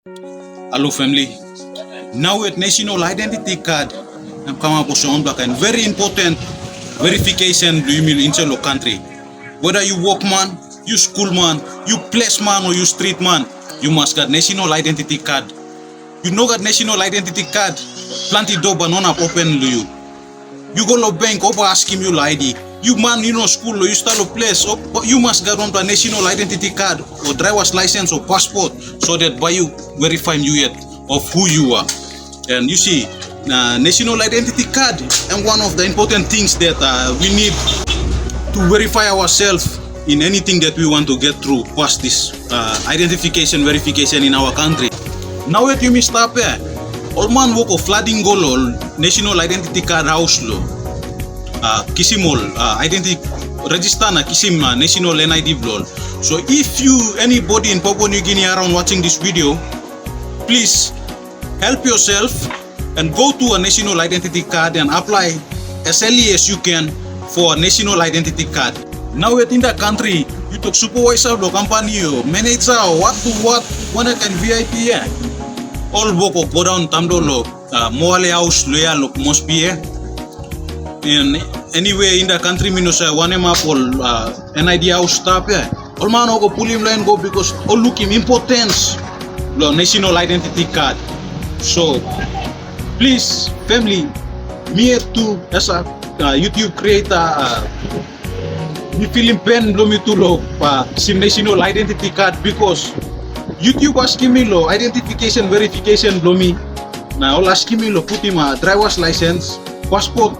Hello family. Now with national identity card, I'm coming up with some black and very important verification do you mean in your country. Whether you work man, you school man, you place man or you street man, you must get national identity card. You know that national identity card, plenty door banana open to you. You go to bank over ask him your ID. You man, you know school or you start a place, you must get on a national identity card or driver's license or passport so that by you verify you yet of who you are. And you see, national identity card and one of the important things that we need to verify ourselves in anything that we want to get through past this identification verification in our country. Now that you must stop here, all man work of flooding goal national identity card house law. Kisimol identity register na kisim national NID blol. So if you anybody in Papua New Guinea around watching this video, please help yourself and go to a national identity card and apply as early as you can for a national identity card. Now within the country, you talk supervisor of the company or manager or what one can VIP all work of go down tamdolo moale house loyal must be and anyway in the country minus one map all NID house stop all man go pull him line go because all look him importance the national identity card. So please family, me too as a YouTube creator me feeling pen blow me to lo sim national identity card because YouTube asking me lo identification verification blow me na all asking me lo put him a driver's license passport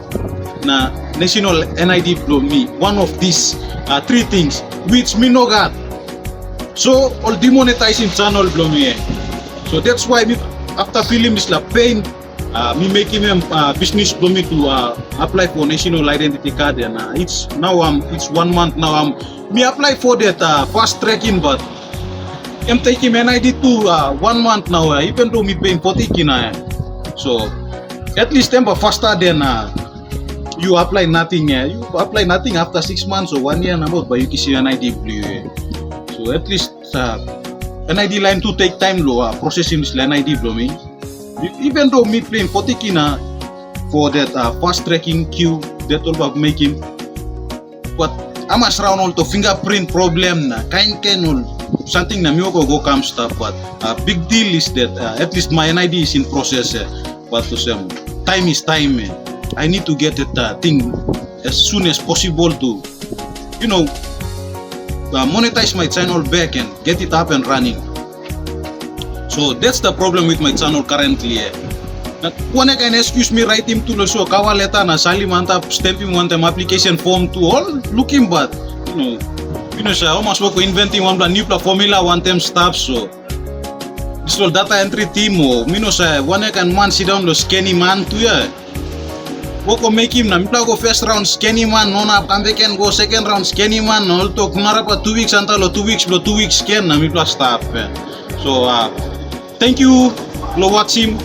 na national NID blow me one of these three things which me no got, so all demonetizing channel blow me so that's why me after feeling this la pain me making him business blow me to apply for national identity card and it's 1 month now me apply for that fast tracking but I'm taking NID to 1 month now even though me paying 40 kina so at least temper faster than you apply nothing you apply nothing after 6 months or 1 year about but you can see NID blue so at least NID line to take time lo processing this NID blow me even though me paying 40 kina for that fast tracking queue that all about making but I'm around all to fingerprint problem na kind all something na miyoko go come stuff but big deal is that at least my NID is in process but to some time is time I need to get that thing as soon as possible to monetize my channel back and get it up and running. So that's the problem with my channel currently one can excuse me write him to the show kawa letter na sali manta stamping one time application form to all looking but siya almost work inventing one new formula one time stuff so this all data entry team o siya one can man sit down lo scanny man to work make him na mitla go first round scanny man no na come back and go second round scanny man no to kunara pa 2 weeks antalo 2 weeks scan na mitla stuff so thank you for watching.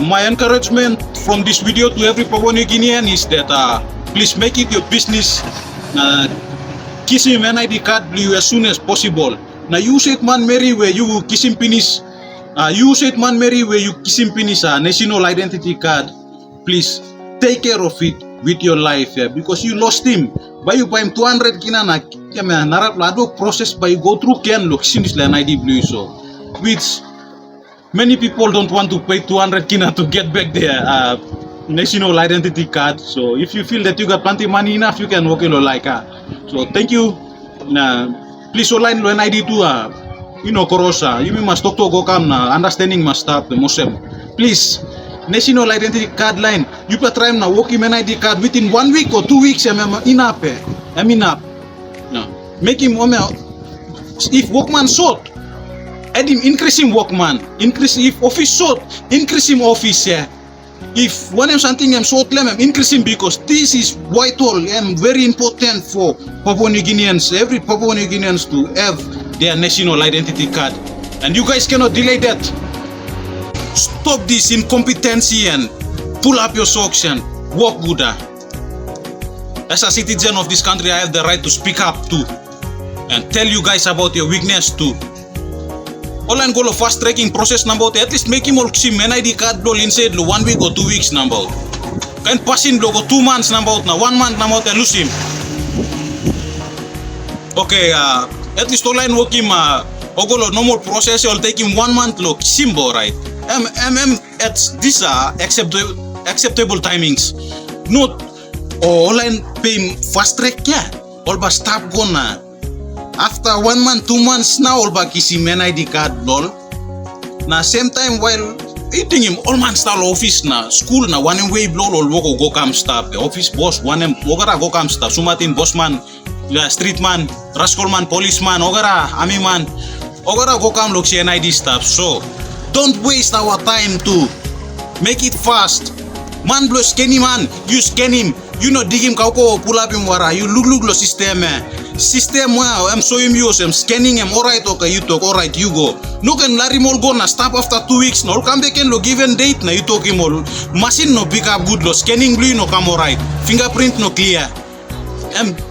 My encouragement from this video to every Papua New Guinean is that please make it your business kiss him NID card as soon as possible. Now use it man Mary where you kiss him finish use it man Mary where you kiss him finish national identity card. Please take care of it with your life because you lost him by you buy him 200 kina na narap lado process by go through can look since the NID blue so which many people don't want to pay 200 kina to get back their national identity card. So if you feel that you got plenty money enough, you can work like so thank you. Please online lo NID to korosa. You must talk to go come na understanding must start the Muslim. Please national identity card line. You can try na work him NID card within 1 week or 2 weeks. Enough. Make him if workman short. Add him increase him workman, increase if office short, increase him office if one of something short increase him because this is vital and very important for Papua New Guineans, every Papua New Guineans to have their national identity card and you guys cannot delay that. Stop this incompetency and pull up your socks and work good. As a citizen of this country I have the right to speak up too and tell you guys about your weakness too. Online go lo fast tracking process number at least make him all sim NID card lo inside lo 1 week or 2 weeks number. Kan passing lo go 2 months number na 1 month number te lose him. Okay, at least online work him ogolo normal process will take him 1 month lo simbo, right? At these are acceptable timings. Not online pay fast track yeah. All ba stop gonna after 1 month 2 months now all ba kisi NID card lol. Na same time while eating him all man style office na school na one way blow all go come stop office boss one ogara go come stop sumatin boss man street man rascal man policeman ogara army man ogara go come look NID stuff. So don't waste our time to make it fast. Man blow scanny man, you scan him, you know dig him kauko pull up him wara, you look lo system system wow, I'm showing you I'm scanning him, alright okay you talk, alright you go. No can Larry Mol go na stop after 2 weeks, no come back and lo given date na you talk him all. Machine no pick up good lo, scanning blue no come alright, fingerprint no clear.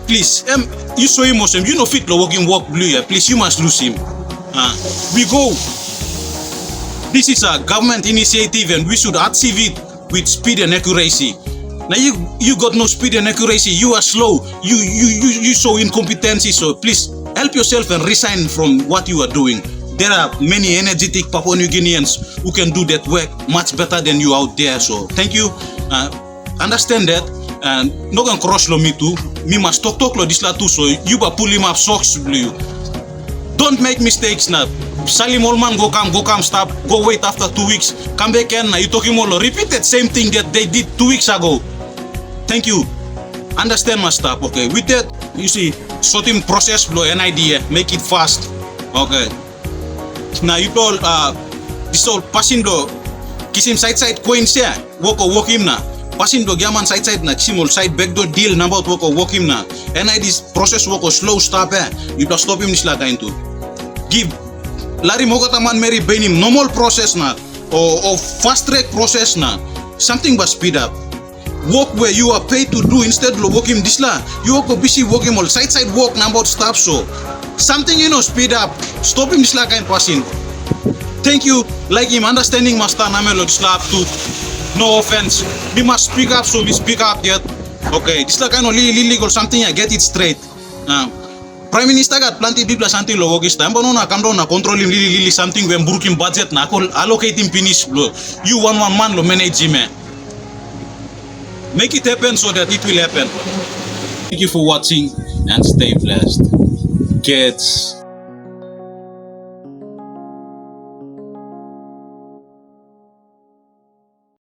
Please, you show him awesome, you know fit lo working work blue yeah, please you must lose him. We go. This is a government initiative and we should achieve it with speed and accuracy. Now you got no speed and accuracy, you are slow, you show incompetency, so please help yourself and resign from what you are doing. There are many energetic Papua New Guineans who can do that work much better than you out there, so thank you. Understand that, and no can cross lo me too, me must talk lo this la too, so you ba pull him up socks blue. Don't make mistakes now. Salim Olman go come stop, go wait after 2 weeks, come back and you talk him all repeat that same thing that they did 2 weeks ago. Thank you. Understand my stuff, okay? With that, you see, sorting process blow NID, make it fast. Okay. Now you told this all passing do kisim side coins here, walk him na. Passing do gaman side na kisim all side back do deal number walk him na. NID process walk slow stop you plus stop him nisla kain to. Give Larry Mogata man Mary Benim normal process na or fast track process na something but speed up. Work where you are paid to do instead of working this la. You are busy working all side work number stop so something you know speed up. Stop him this la kind passing. Thank you. Like him understanding master namelo this la too. No offense. We must speak up so we speak up yet. Okay, this la kind of illegal something I get it straight. Prime Minister got plenty people something lo wogis time but no na come down na control him really something when broken budget na allocate him finish blow. You one man lo manage him. Make it happen so that it will happen. Thank you for watching and stay blessed. Kids.